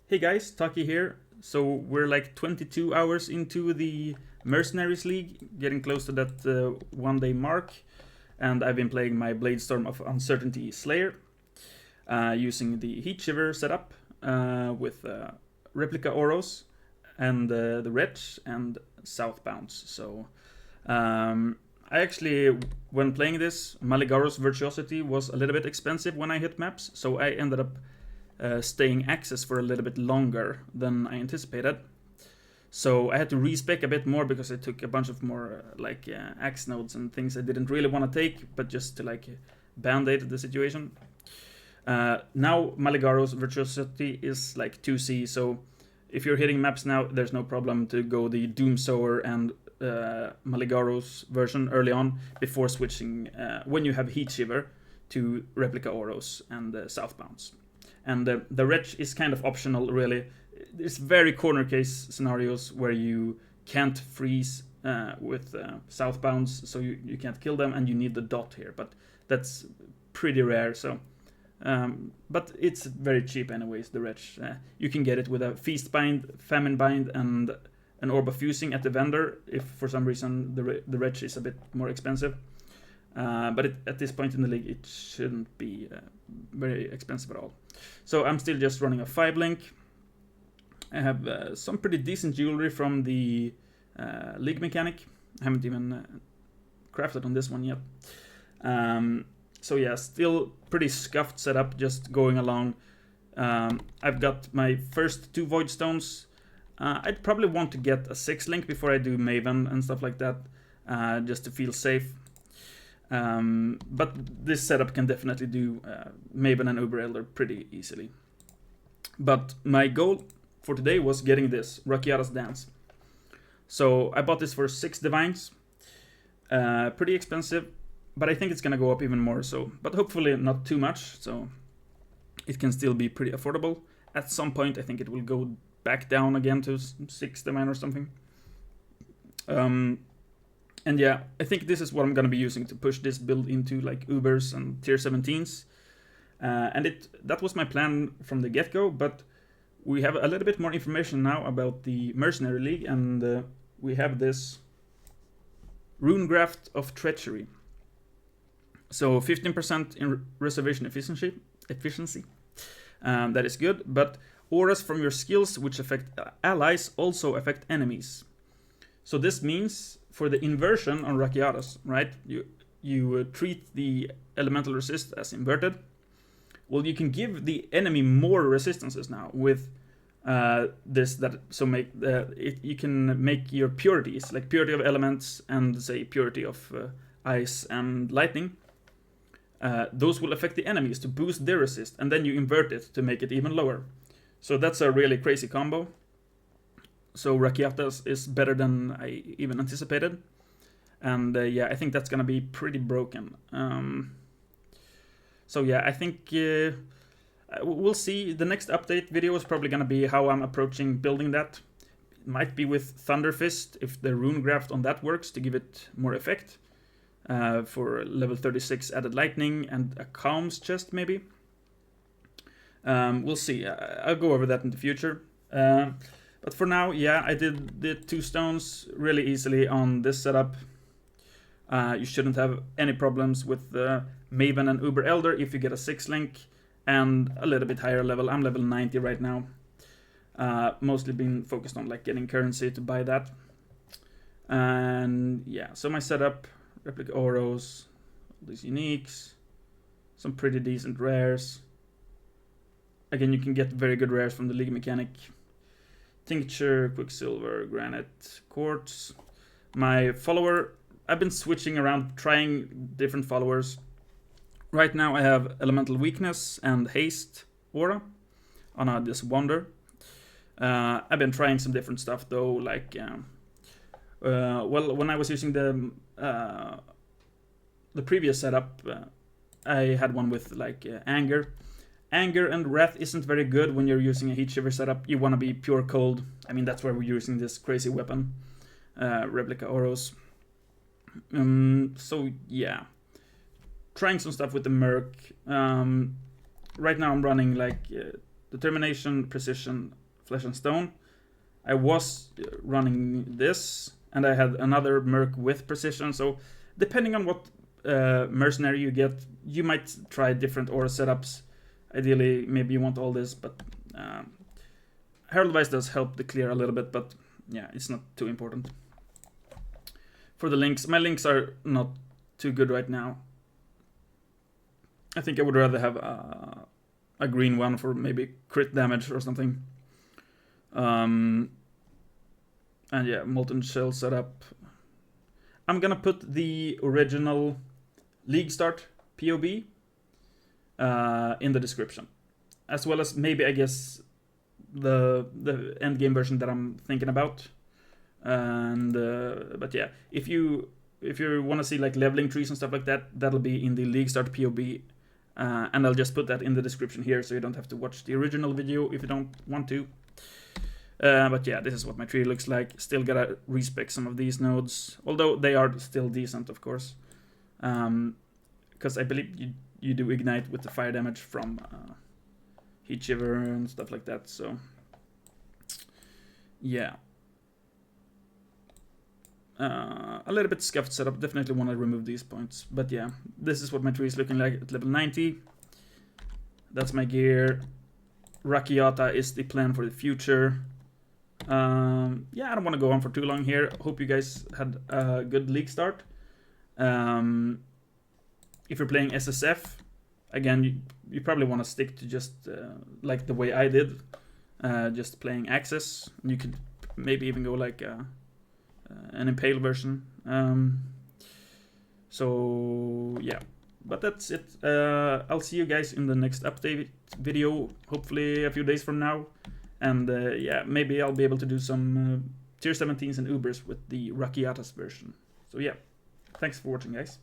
Hey guys, Taki here. So we're like 22 hours into the Mercenaries League, getting close to that 1 day mark, and I've been playing my Bladestorm of Uncertainty Slayer, using the Heatshiver setup with Replica Oros and the Wretch and Southbounds. So I actually, when playing this, Maligaro's Virtuosity was a little bit expensive when I hit maps, so I ended up staying access for a little bit longer than I anticipated. So I had to respec a bit more because I took a bunch of more axe nodes and things I didn't really want to take, but just to band-aid the situation. Now Maligaro's Virtuosity is like 2C, so if you're hitting maps now, there's no problem to go the Doomsower and Maligaro's version early on before switching when you have Heatshiver to Replica Oros and Southbounds. And the Wretch is kind of optional, really. It's very corner case scenarios where you can't freeze with Southbounds, so you can't kill them, and you need the dot here. But that's pretty rare, so... but it's very cheap anyways, the Wretch. You can get it with a Feast Bind, Famine Bind, and an Orb of Fusing at the vendor, if for some reason the Wretch is a bit more expensive. But at this point in the league, it shouldn't be very expensive at all. So I'm still just running a 5-link. I have some pretty decent jewelry from the league mechanic. I haven't even crafted on this one yet. So yeah, still pretty scuffed setup, just going along. I've got my first 2 Void Stones. I'd probably want to get a 6-link before I do Maven and stuff like that, just to feel safe. But this setup can definitely do Maven and Uber Elder pretty easily. But my goal for today was getting this, Rakiata's Dance. So I bought this for 6 Divines. Pretty expensive, but I think it's gonna go up even more, so, but hopefully not too much, so it can still be pretty affordable. At some point I think it will go back down again to 6 Divine or something. And yeah, I think this is what I'm going to be using to push this build into like Ubers and tier 17s. And that was my plan from the get-go, but we have a little bit more information now about the Mercenary League, and we have this Runegraft of Treachery. So 15% in reservation efficiency. That is good, but auras from your skills which affect allies also affect enemies. So this means for the inversion on Rakiatas, right? You treat the elemental resist as inverted. Well, you can give the enemy more resistances now with this. You can make your purities, like purity of elements and say purity of ice and lightning. Those will affect the enemies to boost their resist, and then you invert it to make it even lower. So that's a really crazy combo. So Rakiatas is better than I even anticipated. And yeah, I think that's gonna be pretty broken. So yeah, I think we'll see. The next update video is probably gonna be how I'm approaching building that. It might be with Thunderfist, if the Runegraft on that works, to give it more effect. For level 36 added lightning and a Calms chest maybe. We'll see. I'll go over that in the future. But for now, yeah, I did the 2 stones really easily on this setup. You shouldn't have any problems with Maven and Uber Elder if you get a 6-link and a little bit higher level. I'm level 90 right now. Mostly been focused on like getting currency to buy that. And yeah, so my setup, Replica Oros, all these uniques, some pretty decent rares. Again, you can get very good rares from the League Mechanic. Tincture, Quicksilver, Granite, Quartz. My follower, I've been switching around, trying different followers. Right now I have Elemental Weakness and Haste Aura on this Wonder. I've been trying some different stuff though, like... well, when I was using the previous setup, I had one with like Anger. Anger and Wrath isn't very good when you're using a Heatshiver setup. You want to be pure cold. I mean, that's why we're using this crazy weapon, Replica Oros. So yeah, trying some stuff with the Merc. Right now I'm running like Determination, Precision, Flesh and Stone. I was running this, and I had another Merc with Precision, so depending on what mercenary you get, you might try different aura setups. Ideally, maybe you want all this, but Herald Vice does help the clear a little bit, but yeah, it's not too important. For the links, my links are not too good right now. I think I would rather have a green one for maybe crit damage or something. And yeah, Molten Shell setup. I'm gonna put the original League Start POB in the description, as well as maybe, I guess, the end game version that I'm thinking about. And but yeah, if you want to see like leveling trees and stuff like that, that'll be in the League Start POB, and I'll just put that in the description here, so you don't have to watch the original video if you don't want to. But yeah, this is what my tree looks like. Still gotta respec some of these nodes, although they are still decent, of course, because I believe you do ignite with the fire damage from Heatshiver and stuff like that. So yeah. A little bit scuffed setup, definitely want to remove these points, but yeah, this is what my tree is looking like at level 90. That's my gear. Rakiata is the plan for the future. Yeah, I don't want to go on for too long here. Hope you guys had a good league start. If you're playing SSF, again, you probably want to stick to just like the way I did, just playing Access. You could maybe even go like an Impale version. So yeah, but that's it. I'll see you guys in the next update video, hopefully a few days from now. And yeah, maybe I'll be able to do some tier 17s and Ubers with the Rakiata's version. So yeah, thanks for watching, guys.